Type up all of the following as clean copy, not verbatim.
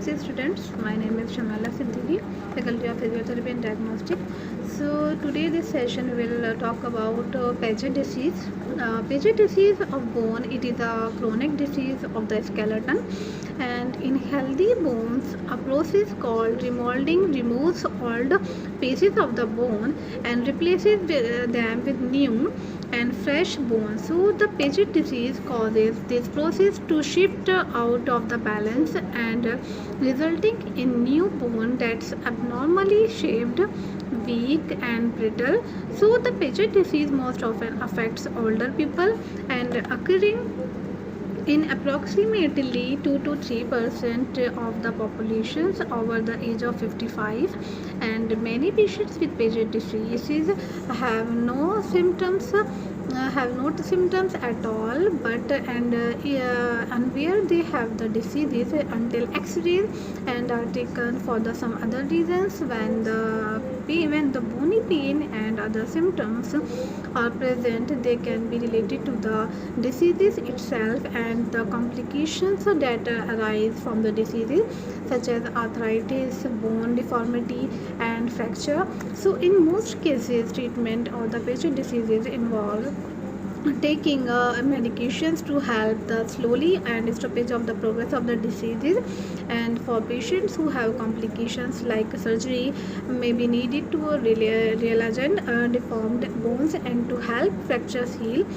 BSc students. My name is Shamala Siddiqui, Faculty of Physiotherapy and Diagnostic. So today this session will talk about Paget disease. Paget disease of bone, it is a chronic disease of the skeleton, and in healthy bones a process called remolding removes old pieces of the bone and replaces them with new and fresh bone. So the Paget disease causes this process to shift out of the balance and resulting in new bone that's abnormally shaped, weak and brittle. So the Paget disease most often affects older people and occurring in approximately 2 to 3% of the populations over the age of 55, and many patients with Paget disease have no symptoms at all, but and where they have the diseases until x-rays and are taken for the some other reasons. When the bony pain and other symptoms are present, they can be related to the diseases itself and the complications that arise from the diseases, such as arthritis, bone deformity and fracture. So in most cases treatment of the Paget diseases involve taking medications to help the slowly and stoppage of the progress of the diseases, and for patients who have complications like surgery may be needed to realign deformed bones and to help fractures heal.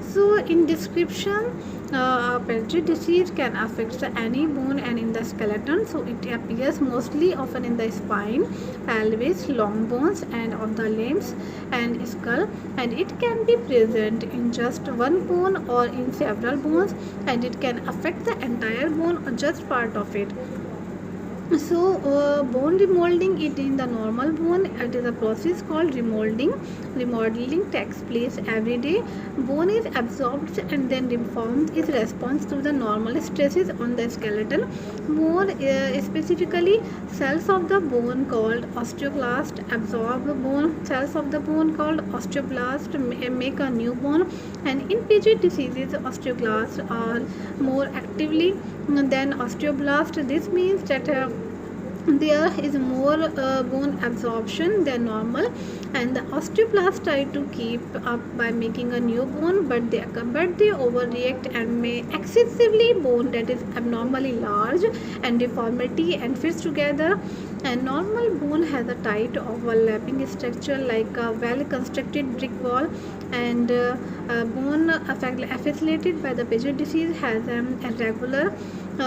So in description, Paget disease can affect any bone and in the skeleton. So it appears mostly often in the spine, pelvis, long bones and on the limbs and skull, and it can be present in just one bone or in several bones, and it can affect the entire bone or just part of it. So bone remolding it in the normal bone, it is a process called remolding. Remodeling takes place every day. Bone is absorbed and then reformed in response to the normal stresses on the skeleton. More specifically, cells of the bone called osteoclast absorb bone. Cells of the bone called osteoblast make a new bone, and in Paget diseases osteoclasts are more actively than osteoblast. This means that there is more bone absorption than normal, and the osteoblasts try to keep up by making a new bone, but they overreact and may excessively bone that is abnormally large and deformity and fits together. And normal bone has a tight overlapping structure like a well constructed brick wall, and bone affected by the Paget disease has an irregular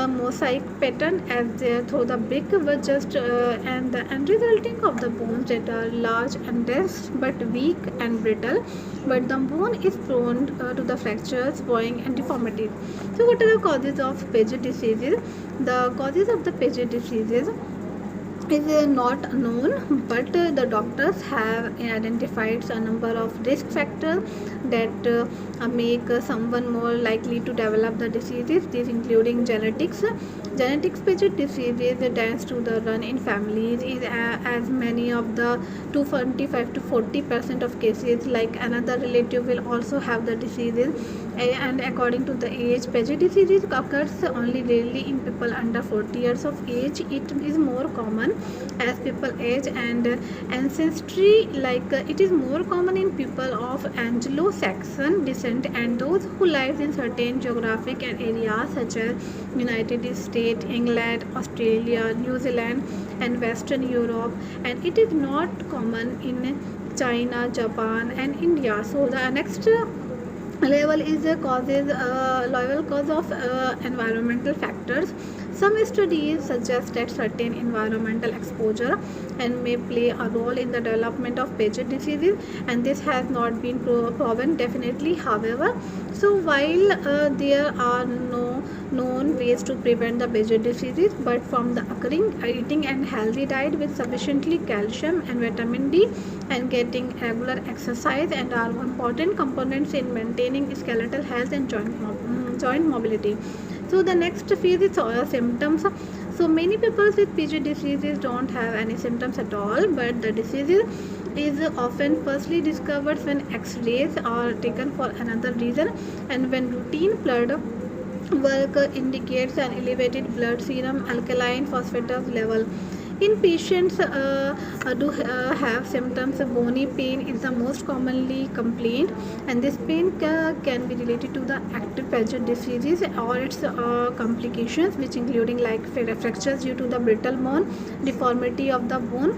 mosaic pattern as though the brick was just and the end resulting of the bones that are large and dense but weak and brittle, but the bone is prone to the fractures, spawning and deformities. So what are the causes of Paget diseases? The causes of the Paget diseases is not known, but the doctors have identified a number of risk factors that make someone more likely to develop the diseases. These including genetics. Paget diseases tends to the run in families is as many of the 225 to 40% of cases, like another relative will also have the diseases. And according to the age, Paget disease occurs only rarely in people under 40 years of age. It is more common as people age, and ancestry, like it is more common in people of Anglo-Saxon descent and those who live in certain geographic areas such as United States, England, Australia, New Zealand and Western Europe, and it is not common in China, Japan and India. So the next level is the level cause of environmental factors. Some studies suggest that certain environmental exposure and may play a role in the development of Paget diseases, and this has not been proven definitely. However, so while there are no known ways to prevent the Paget diseases, but from the occurring, eating and healthy diet with sufficiently calcium and vitamin D and getting regular exercise and are important components in maintaining skeletal health and joint mobility. So the next phase is symptoms. So many people with Paget diseases don't have any symptoms at all, but the disease is often firstly discovered when x-rays are taken for another reason and when routine blood work indicates an elevated blood serum alkaline phosphatase level. In patients do have symptoms of bony pain is the most commonly complaint, and this pain can be related to the active Paget diseases or its complications, which including like fractures due to the brittle bone, deformity of the bone,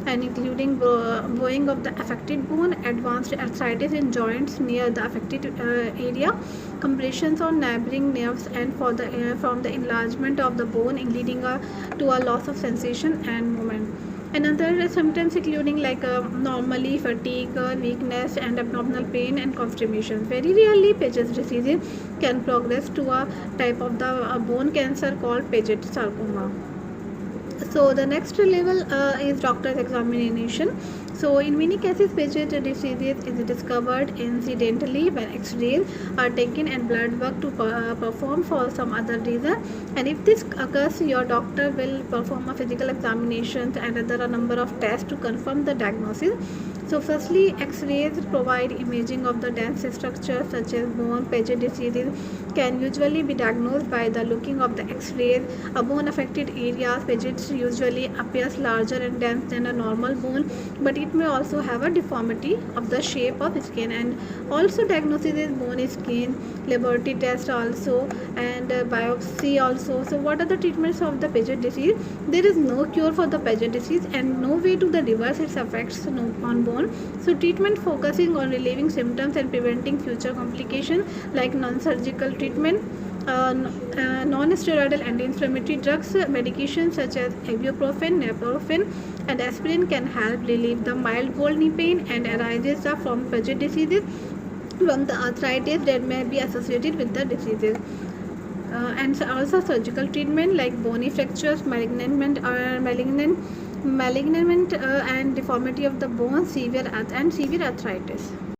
and including bowing of the affected bone, advanced arthritis in joints near the affected area, compressions on neighboring nerves, and for the from the enlargement of the bone, leading to a loss of sensation and movement. Another symptoms including like normally fatigue, weakness, and abdominal pain and constipation. Very rarely, Paget's disease can progress to a type of the bone cancer called Paget sarcoma. So the next level is doctor's examination. So in many cases, Paget disease is discovered incidentally when X-rays are taken and blood work to perform for some other reason. And if this occurs, your doctor will perform a physical examination and other a number of tests to confirm the diagnosis. So firstly, X-rays provide imaging of the dense structures such as bone. Paget disease can usually be diagnosed by the looking of the X-rays. A bone affected areas, Paget usually appears larger and dense than a normal bone, but it may also have a deformity of the shape of skin. And also diagnosis is bone skin, laboratory test also, and biopsy also. So what are the treatments of the Paget disease? There is no cure for the Paget disease and no way to the reverse its effects on bone. So treatment focusing on relieving symptoms and preventing future complications like non-surgical treatment, non-steroidal anti-inflammatory drugs, medications such as ibuprofen, naproxen, and aspirin can help relieve the mild bony pain and arises from Paget diseases from the arthritis that may be associated with the diseases. And also surgical treatment like bony fractures, malignant and deformity of the bone, severe arthritis.